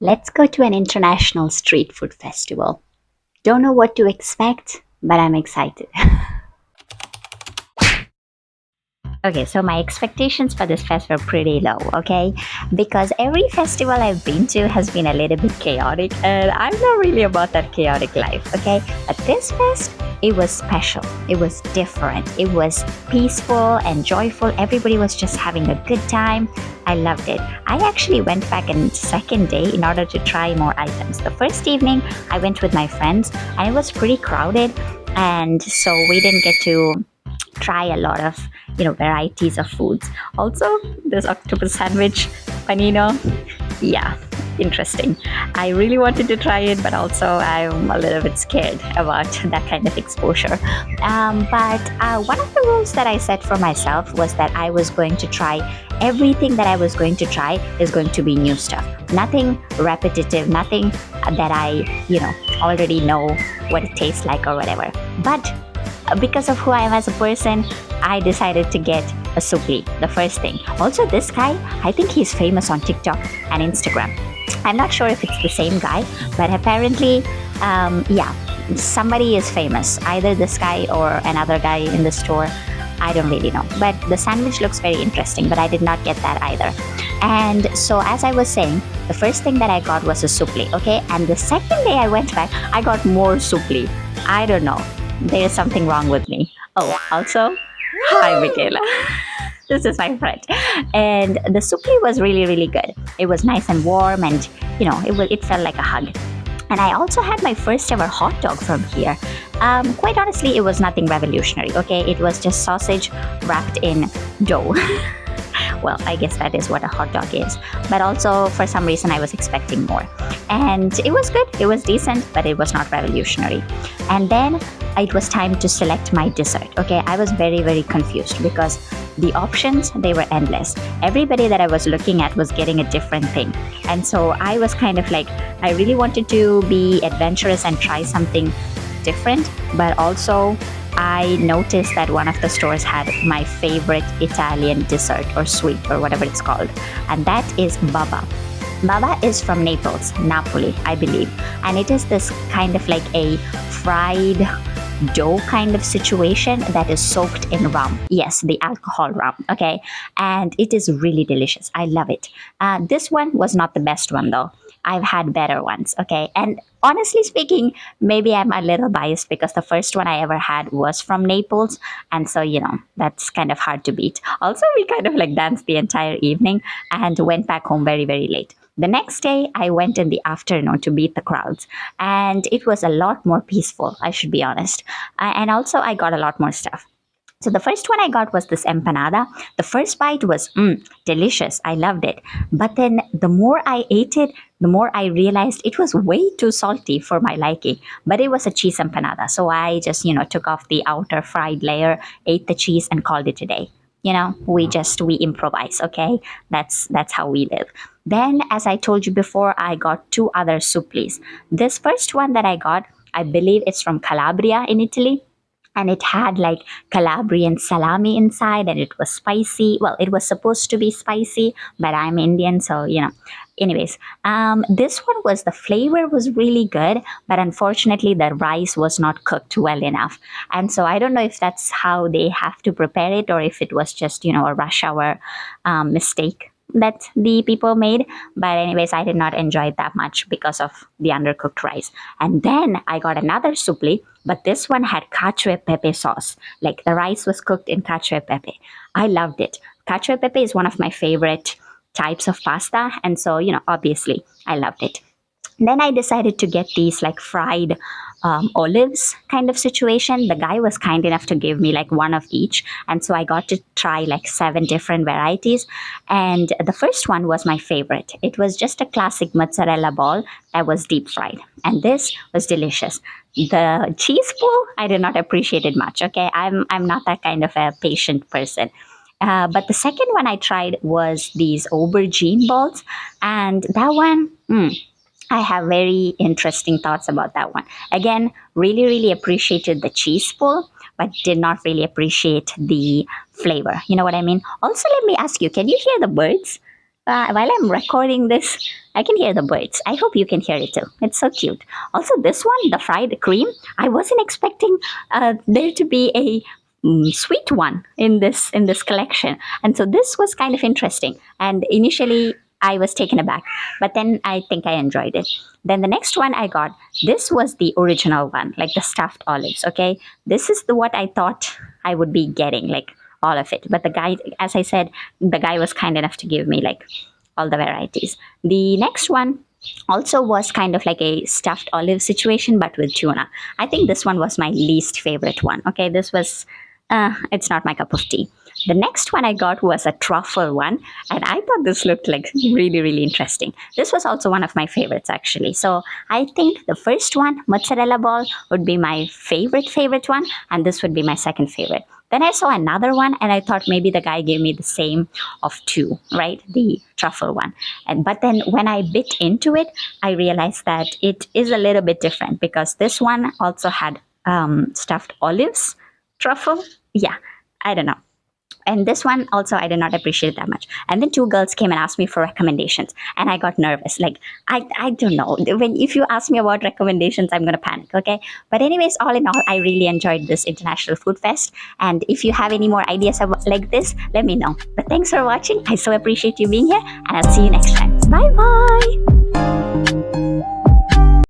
Let's go to an international street food festival. Don't know what to expect, but I'm excited. Okay, so my expectations for this fest were pretty low, okay? Because every festival I've been to has been a little bit chaotic, and I'm not really about that chaotic life, okay? But this fest, it was special. It was different. It was peaceful and joyful. Everybody was just having a good time. I loved it. I actually went back on second day in order to try more items. The first evening, I went with my friends, and it was pretty crowded, and so we didn't get to try a lot of varieties of foods. Also, this octopus sandwich, panino, yeah, interesting. I really wanted to try it, but also I'm a little bit scared about that kind of exposure. But one of the rules that I set for myself was that I was going to try everything that I was going to try is going to be new stuff. Nothing repetitive, nothing that I already know what it tastes like or whatever. But because of who I am as a person, I decided to get a supli, the first thing. Also, this guy, I think he's famous on TikTok and Instagram. I'm not sure if it's the same guy, but apparently, yeah, somebody is famous. Either this guy or another guy in the store. I don't really know. But the sandwich looks very interesting, but I did not get that either. And so, as I was saying, the first thing that I got was a supli, okay? And the second day I went back, I got more supli. I don't know. There is something wrong with me. Oh, also, hi, Michaela. This is my friend. And the supli was really, really good. It was nice and warm, and it felt like a hug. And I also had my first ever hot dog from here. Quite honestly, it was nothing revolutionary. Okay, it was just sausage wrapped in dough. Well, I guess that is what a hot dog is. But also, for some reason, I was expecting more. And it was good, it was decent, but it was not revolutionary. And then it was time to select my dessert. Okay, I was very, very confused because the options, they were endless. Everybody that I was looking at was getting a different thing. And so I was kind of like, I really wanted to be adventurous and try something different, but also I noticed that one of the stores had my favorite Italian dessert or sweet or whatever it's called, and that is baba. Baba is from Napoli, I believe, and it is this kind of like a fried dough kind of situation that is soaked in rum. Yes, the alcohol rum, okay? And it is really delicious. I love it. This one was not the best one though. I've had better ones, okay? And honestly speaking, maybe I'm a little biased because the first one I ever had was from Naples. And so, that's kind of hard to beat. Also, we kind of like danced the entire evening and went back home very, very late. The next day, I went in the afternoon to beat the crowds, and it was a lot more peaceful, I should be honest. And also, I got a lot more stuff. So the first one I got was this empanada. The first bite was delicious. I loved it. But then the more I ate it, the more I realized it was way too salty for my liking. But it was a cheese empanada. So I just, took off the outer fried layer, ate the cheese, and called it a day. We improvise, okay? That's how we live. Then, as I told you before, I got two other supplis. This first one that I got, I believe it's from Calabria in Italy, and it had like Calabrian salami inside, and it was spicy. Well, it was supposed to be spicy, but I'm Indian, so Anyways, this one was the flavor was really good, but unfortunately the rice was not cooked well enough, and so I don't know if that's how they have to prepare it or if it was just a rush hour mistake that the people made. But anyways, I did not enjoy it that much because of the undercooked rice. And then I got another supli, but this one had cacio e pepe sauce. Like the rice was cooked in cacio e pepe. I loved it. Cacio e pepe is one of my favorite types of pasta, and so obviously I loved it. Then I decided to get these like fried olives kind of situation. The guy was kind enough to give me like one of each. And so I got to try like seven different varieties. And the first one was my favorite. It was just a classic mozzarella ball that was deep fried. And this was delicious. The cheese pull, I did not appreciate it much. Okay. I'm not that kind of a patient person. But the second one I tried was these aubergine balls. And that one, I have very interesting thoughts about that one. Again, really, really appreciated the cheese pull, but did not really appreciate the flavor. You know what I mean? Also, let me ask you, can you hear the birds? While I'm recording this, I can hear the birds. I hope you can hear it too. It's so cute. Also, this one, the fried cream, I wasn't expecting there to be a sweet one in this collection, and so this was kind of interesting. And initially, I was taken aback, but then I think I enjoyed it. Then the next one I got, this was the original one, like the stuffed olives. Okay, this is the what I thought I would be getting, like all of it. But the guy, as I said, the guy was kind enough to give me like all the varieties. The next one also was kind of like a stuffed olive situation, but with tuna. I think this one was my least favorite one. Okay, this was, it's not my cup of tea. The next one I got was a truffle one, and I thought this looked like really, really interesting. This was also one of my favorites, actually. So I think the first one, mozzarella ball, would be my favorite one, and this would be my second favorite. Then I saw another one, and I thought maybe the guy gave me the same of two, right? The truffle one. And but then when I bit into it, I realized that it is a little bit different because this one also had stuffed olives, truffle. Yeah, I don't know. And this one also I did not appreciate that much. And then two girls came and asked me for recommendations, and I got nervous. Like I don't know, when if you ask me about recommendations, I'm gonna panic. Okay, but anyways, all in all, I really enjoyed this International Food Fest. And if you have any more ideas about, like this, let me know. But thanks for watching. I so appreciate you being here, and I'll see you next time. Bye bye.